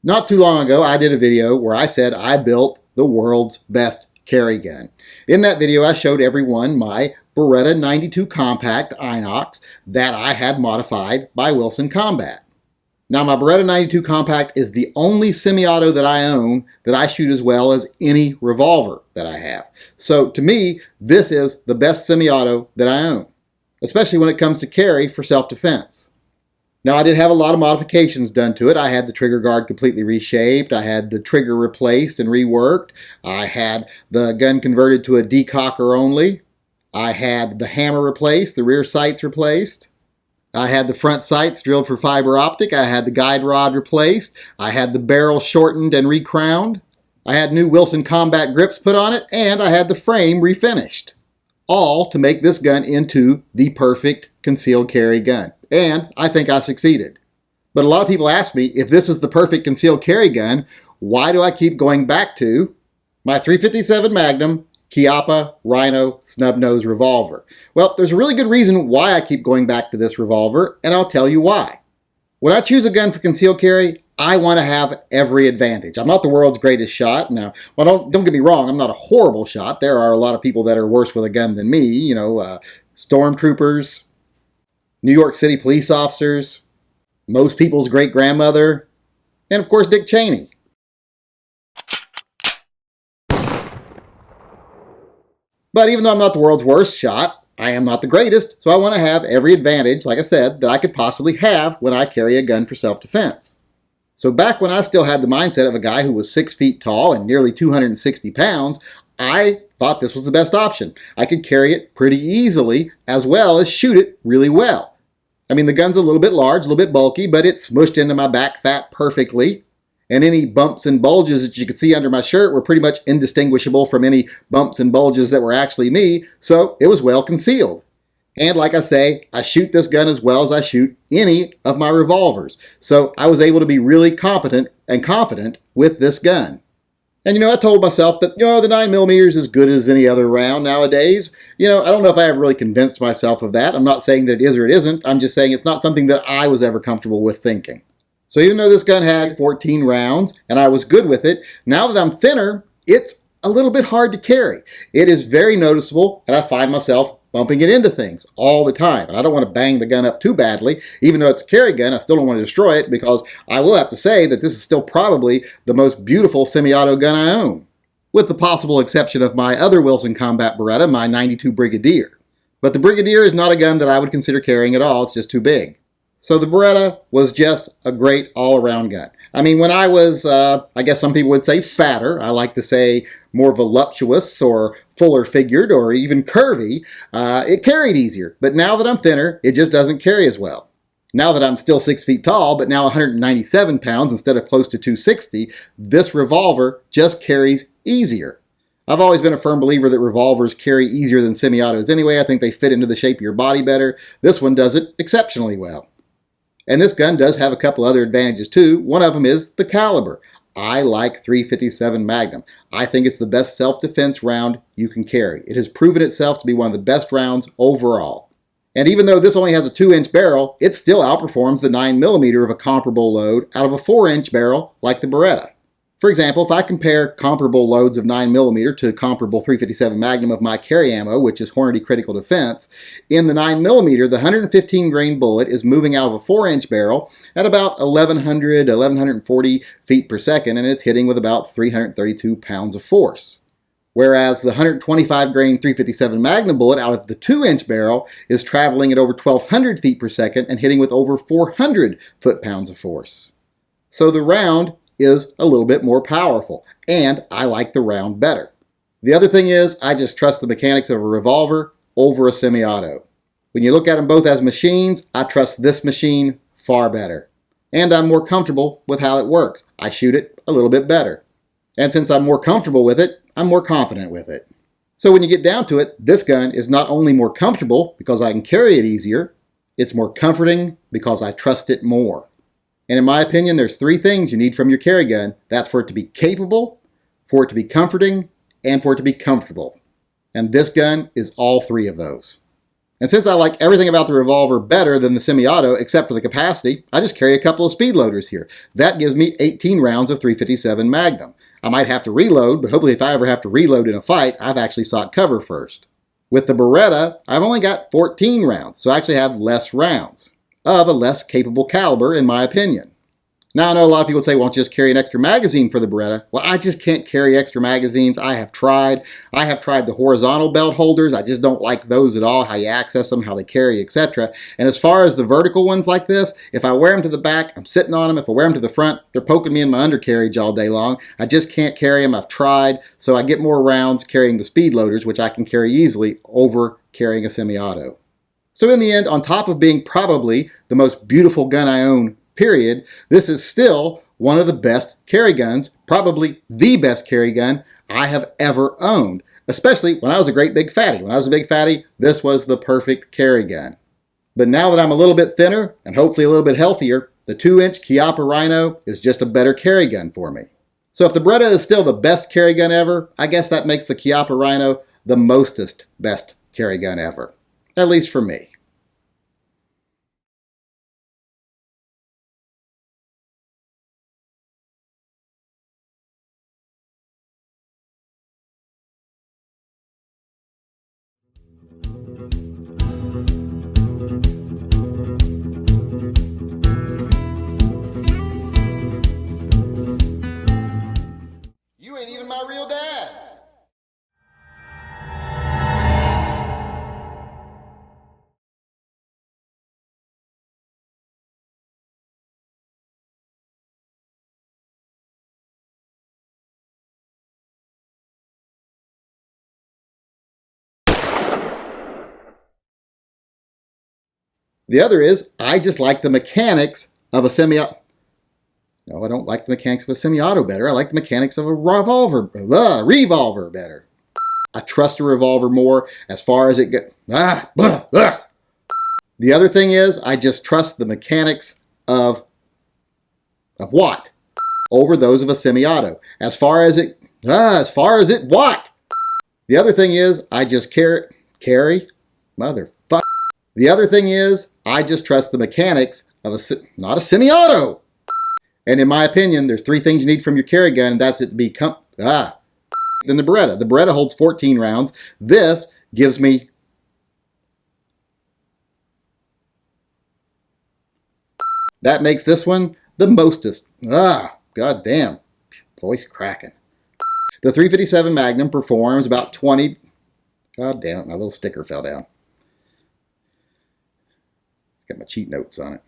Not too long ago, I did a video where I said I built the world's best carry gun. In that video, I showed everyone my Beretta 92 Compact Inox that I had modified by Wilson Combat. Now, my Beretta 92 Compact is the only semi-auto that I own that I shoot as well as any revolver that I have. So to me, this is the best semi-auto that I own, especially when it comes to carry for self-defense. Now, I did have a lot of modifications done to it. I had the trigger guard completely reshaped. I had the trigger replaced and reworked. I had the gun converted to a decocker only. I had the hammer replaced, the rear sights replaced. I had the front sights drilled for fiber optic. I had the guide rod replaced. I had the barrel shortened and recrowned. I had new Wilson Combat grips put on it, and I had the frame refinished. All to make this gun into the perfect concealed carry gun. And I think I succeeded. But a lot of people ask me, if this is the perfect concealed carry gun, why do I keep going back to my .357 Magnum Chiappa Rhino snub-nose revolver? Well, there's a really good reason why I keep going back to this revolver, and I'll tell you why. When I choose a gun for concealed carry, I want to have every advantage. I'm not the world's greatest shot. Now, well, don't get me wrong, I'm not a horrible shot. There are a lot of people that are worse with a gun than me, stormtroopers, New York City police officers, most people's great-grandmother, and of course Dick Cheney. But even though I'm not the world's worst shot, I am not the greatest, so I want to have every advantage, like I said, that I could possibly have when I carry a gun for self-defense. So back when I still had the mindset of a guy who was 6 feet tall and nearly 260 pounds, I thought this was the best option. I could carry it pretty easily as well as shoot it really well. I mean, the gun's a little bit large, a little bit bulky, but it smushed into my back fat perfectly. And any bumps and bulges that you could see under my shirt were pretty much indistinguishable from any bumps and bulges that were actually me, so it was well concealed. And like I say, I shoot this gun as well as I shoot any of my revolvers. So I was able to be really competent and confident with this gun. And I told myself that, the 9mm is as good as any other round nowadays. I don't know if I ever really convinced myself of that. I'm not saying that it is or it isn't. I'm just saying it's not something that I was ever comfortable with thinking. So even though this gun had 14 rounds and I was good with it, now that I'm thinner, it's a little bit hard to carry. It is very noticeable, and I find myself bumping it into things all the time. And I don't want to bang the gun up too badly. Even though it's a carry gun, I still don't want to destroy it, because I will have to say that this is still probably the most beautiful semi-auto gun I own, with the possible exception of my other Wilson Combat Beretta, my 92 Brigadier. But the Brigadier is not a gun that I would consider carrying at all. It's just too big. So the Beretta was just a great all-around gun. I mean, when I was, I guess some people would say fatter, I like to say more voluptuous or fuller figured or even curvy, it carried easier. But now that I'm thinner, it just doesn't carry as well. Now that I'm still 6 feet tall, but now 197 pounds instead of close to 260, this revolver just carries easier. I've always been a firm believer that revolvers carry easier than semi-autos anyway. I think they fit into the shape of your body better. This one does it exceptionally well. And this gun does have a couple other advantages too. One of them is the caliber. I like .357 Magnum. I think it's the best self-defense round you can carry. It has proven itself to be one of the best rounds overall. And even though this only has a 2-inch barrel, it still outperforms the 9mm of a comparable load out of a 4-inch barrel like the Beretta. For example, if I compare comparable loads of 9mm to comparable .357 Magnum of my carry ammo, which is Hornady Critical Defense, in the 9mm, the 115 grain bullet is moving out of a 4-inch barrel at about 1,100 to 1,140 feet per second, and it's hitting with about 332 pounds of force. Whereas the 125 grain .357 Magnum bullet out of the 2-inch barrel is traveling at over 1,200 feet per second and hitting with over 400 foot-pounds of force. So the round is a little bit more powerful, and I like the round better. The other thing is, I just trust the mechanics of a revolver over a semi-auto. When you look at them both as machines, I trust this machine far better. And I'm more comfortable with how it works. I shoot it a little bit better. And since I'm more comfortable with it, I'm more confident with it. So when you get down to it, this gun is not only more comfortable because I can carry it easier, it's more comforting because I trust it more. And in my opinion, there's 3 things you need from your carry gun. That's for it to be capable, for it to be comforting, and for it to be comfortable. And this gun is all 3 of those. And since I like everything about the revolver better than the semi-auto except for the capacity, I just carry a couple of speed loaders here. That gives me 18 rounds of 357 Magnum. I might have to reload, but hopefully if I ever have to reload in a fight, I've actually sought cover first. With the Beretta, I've only got 14 rounds, so I actually have less rounds, of a less capable caliber in my opinion. Now I know a lot of people say, well, just carry an extra magazine for the Beretta. Well, I just can't carry extra magazines. I have tried. I have tried the horizontal belt holders. I just don't like those at all, how you access them, how they carry, etc. And as far as the vertical ones like this, if I wear them to the back, I'm sitting on them. If I wear them to the front, they're poking me in my undercarriage all day long. I just can't carry them. I've tried. So I get more rounds carrying the speed loaders, which I can carry easily over carrying a semi-auto. So in the end, on top of being probably the most beautiful gun I own, period, this is still one of the best carry guns, probably the best carry gun I have ever owned, especially when I was a great big fatty. When I was a big fatty, this was the perfect carry gun. But now that I'm a little bit thinner and hopefully a little bit healthier, the 2-inch Chiappa Rhino is just a better carry gun for me. So if the Beretta is still the best carry gun ever, I guess that makes the Chiappa Rhino the mostest best carry gun ever, at least for me. You ain't even my real dad. The other is, I just like the mechanics of a semi-auto. No, I don't like the mechanics of a semi-auto better. I like the mechanics of a revolver better. I trust a revolver more as far as it goes. The other thing is, I just trust the mechanics of what? Over those of a semi-auto. As far as it what? The other thing is, I just carry, motherfucker. The other thing is, I just trust the mechanics of not a semi-auto. And in my opinion, there's 3 things you need from your carry gun, and that's it to be Then the Beretta. The Beretta holds 14 rounds. This gives me that makes this one the mostest. God damn. Voice cracking. The 357 Magnum performs about 20. God damn it, my little sticker fell down. Got my cheat notes on it.